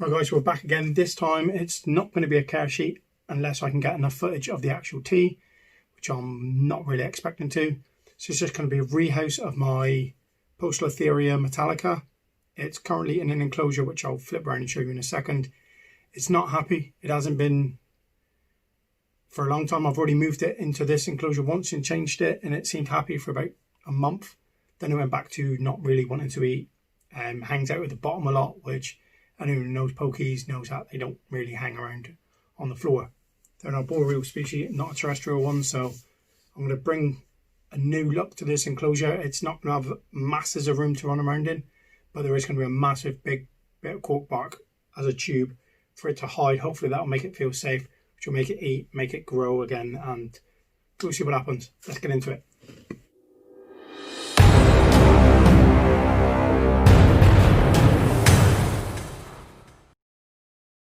Right guys, we're back again. This time it's not going to be a care sheet unless I can get enough footage of the actual tea, which I'm not really expecting to. So it's just going to be a rehouse of my Poecilotheria Metallica. It's currently in an enclosure which I'll flip around and show you in a second. It's not happy. It hasn't been for a long time. I've already moved it into this enclosure once and changed it, and it seemed happy for about a month. Then it went back to not really wanting to eat. Hangs out at the bottom a lot, which anyone who knows pokies knows that they don't really hang around on the floor. They're an arboreal species, not a terrestrial one, so I'm going to bring a new look to this enclosure. It's not going to have masses of room to run around in, but there is going to be a massive big bit of cork bark as a tube for it to hide. Hopefully that'll make it feel safe, which will make it eat, make it grow again, and we'll see what happens. Let's get into it.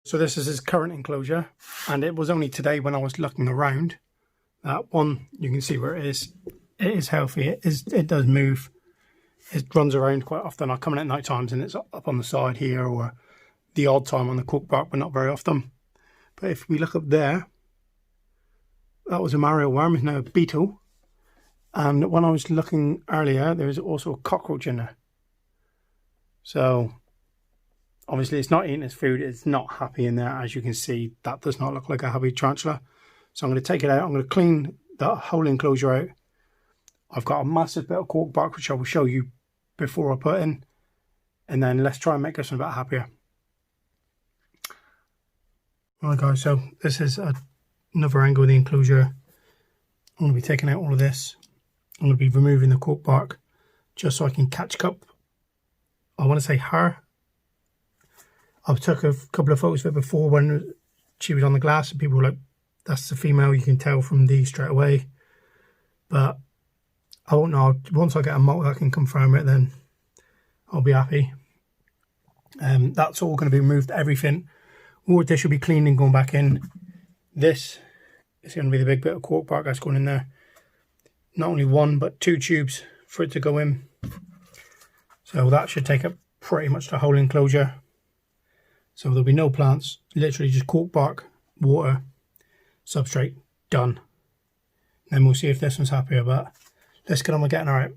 So this is his current enclosure, and it was only today when I was looking around that one, you can see where it is. It is healthy, it does move, it runs around quite often. I come in at night times and it's up on the side here, or the odd time on the cork bark, but not very often. But if we look up there, that was a Mario worm, is now a beetle. And when I was looking earlier, there was also a cockroach in there. So obviously it's not eating its food, it's not happy in there. As you can see, that does not look like a happy tarantula. So I'm going to take it out, I'm going to clean the whole enclosure out. I've got a massive bit of cork bark which I will show you before I put in. And then let's try and make this one a bit happier. Right guys, so this is another angle of the enclosure. I'm going to be taking out all of this. I'm going to be removing the cork bark just so I can catch up. I want to say her. I took a couple of photos of it before when she was on the glass, and people were like, that's the female, you can tell from these straight away. But I won't know. Once I get a molt that can confirm it, then I'll be happy. That's all going to be removed, everything. All of this will be cleaned and going back in. This is going to be the big bit of cork bark that's going in there. Not only one, but 2 tubes for it to go in. So that should take up pretty much the whole enclosure. So there'll be no plants, literally just cork bark, water, substrate, done. Then we'll see if this one's happier, but let's get on with getting her out.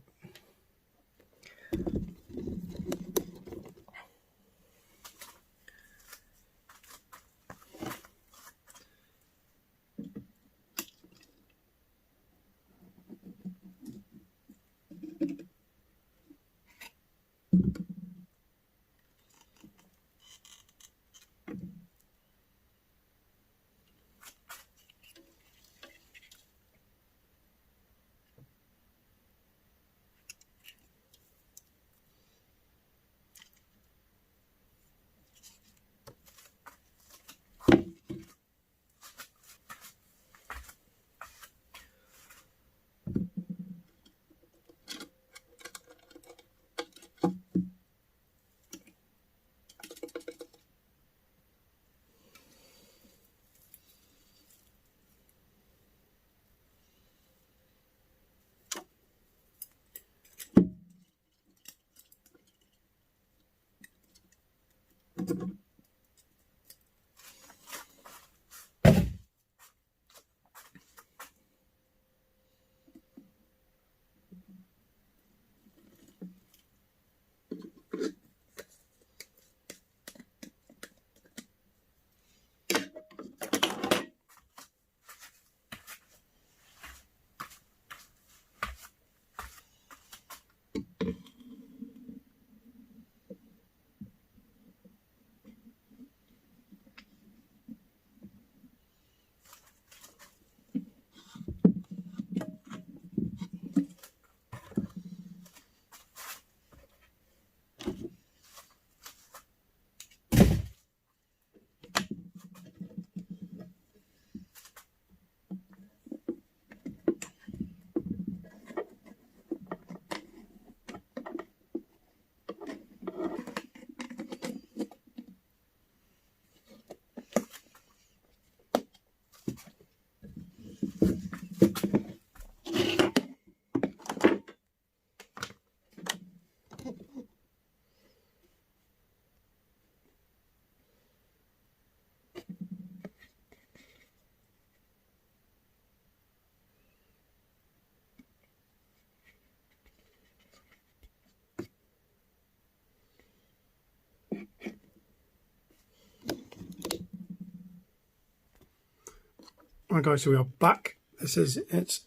Right guys, so we are back. This is its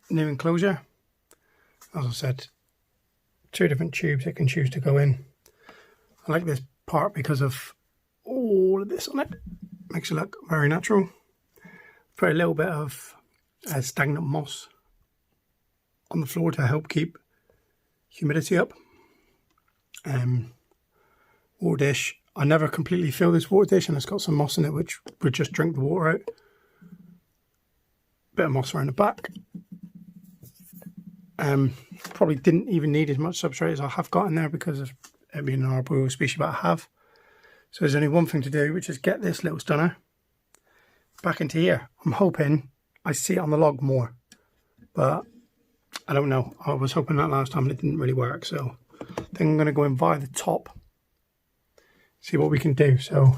new enclosure. As I said, 2 different tubes it can choose to go in. I like this part because of all of this on it. Makes it look very natural. Put a little bit of stagnant moss on the floor to help keep humidity up. Water dish. I never completely fill this water dish, and it's got some moss in it which would just drink the water out. Bit of moss around the back. Probably didn't even need as much substrate as I have got in there because of it being an arboreal species, but I have. So there's only one thing to do, which is get this little stunner back into here. I'm hoping I see it on the log more, but I don't know. I was hoping that last time and it didn't really work, so I think I'm going to go in via the top, see what we can do. So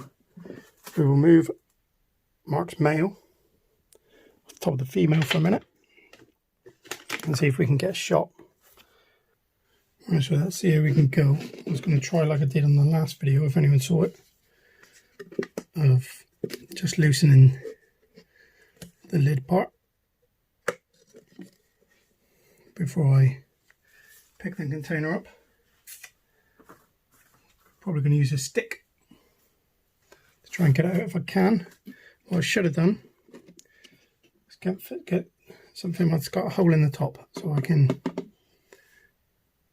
we will move Mark's male off the top of the female for a minute and see if we can get a shot. Right, so let's see how we can go. I was going to try like I did on the last video, if anyone saw it, of just loosening the lid part before I pick the container up. Probably going to use a stick to try and get it out if I can. What I should have done is get something that's got a hole in the top so I can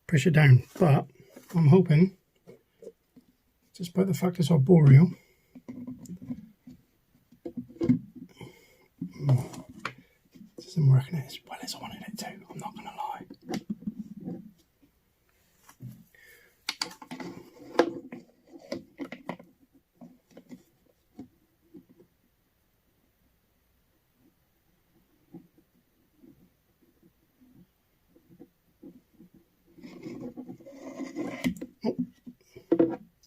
push it down, but I'm hoping, despite the fact it's arboreal, this isn't working as well as I wanted it to, I'm not going to lie.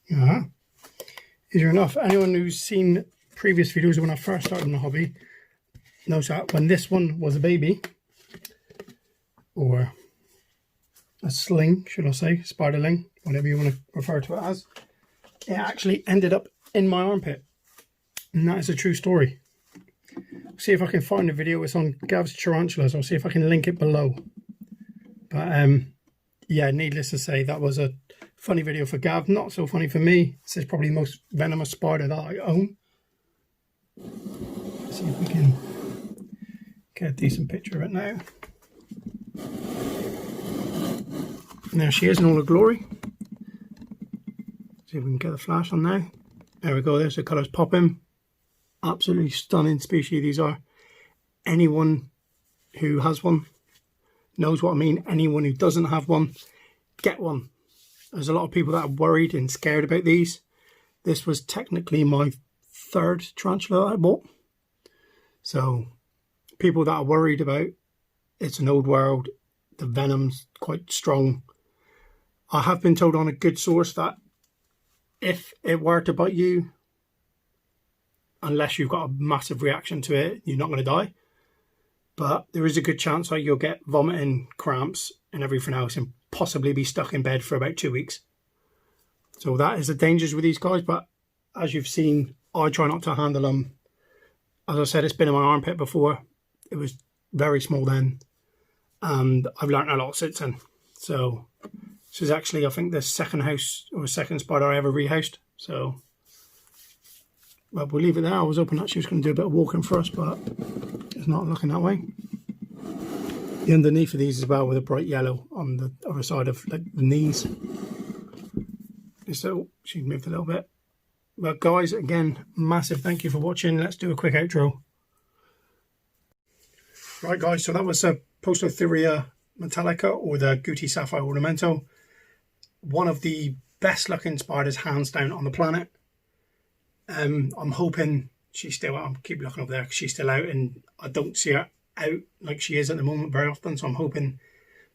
Yeah, easier enough. Anyone who's seen previous videos when I first started in the hobby knows that when this one was a baby, or a sling, should I say, spiderling, whatever you want to refer to it as, it actually ended up in my armpit, and that is a true story. See if I can find a video. It's on Gav's tarantulas. I'll see if I can link it below. But yeah, needless to say, that was a funny video for Gav, not so funny for me. This is probably the most venomous spider that I own. Let's see if we can get a decent picture of it now. And there she is in all her glory. See if we can get the flash on now. There we go, there's the colours popping. Absolutely stunning species these are. Anyone who has one knows what I mean. Anyone who doesn't have one, get one. There's a lot of people that are worried and scared about these. This was technically my 3rd tarantula that I bought. So people that are worried about it's an old world, the venom's quite strong. I have been told on a good source that if it were to bite you, unless you've got a massive reaction to it, you're not going to die. But there is a good chance that you'll get vomiting, cramps and everything else and possibly be stuck in bed for about 2 weeks. So that is the dangers with these guys, but as you've seen, I try not to handle them. As I said, it's been in my armpit before. It was very small then, and I've learnt a lot since then. So this is actually, I think, the second house or second spider I ever rehoused. So well, we'll leave it there. I was hoping that she was going to do a bit of walking for us, but it's not looking that way. The underneath of these as well, with a bright yellow on the other side of like the knees. So she moved a little bit. But guys, again, massive thank you for watching. Let's do a quick outro. Right guys, so that was a Poecilotheria Metallica, or the gooty sapphire Ornamental. One of the best looking spiders hands down on the planet. I'm hoping she's still out. I'll keep looking over there because she's still out, and I don't see her out like she is at the moment very often, so I'm hoping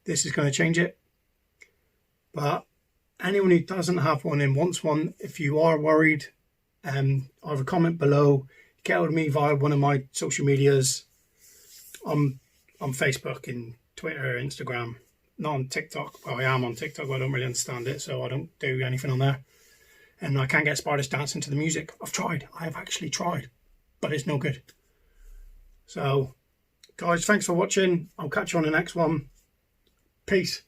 this is going to change it. But anyone who doesn't have one and wants one, if you are worried, I have a comment below. Get hold of me via one of my social medias. I'm on Facebook and Twitter, Instagram, not on TikTok. Well, I am on TikTok, but I don't really understand it, so I don't do anything on there. And I can't get spiders dancing to the music. I've tried. I have actually tried, but it's no good. So guys, thanks for watching. I'll catch you on the next one. Peace.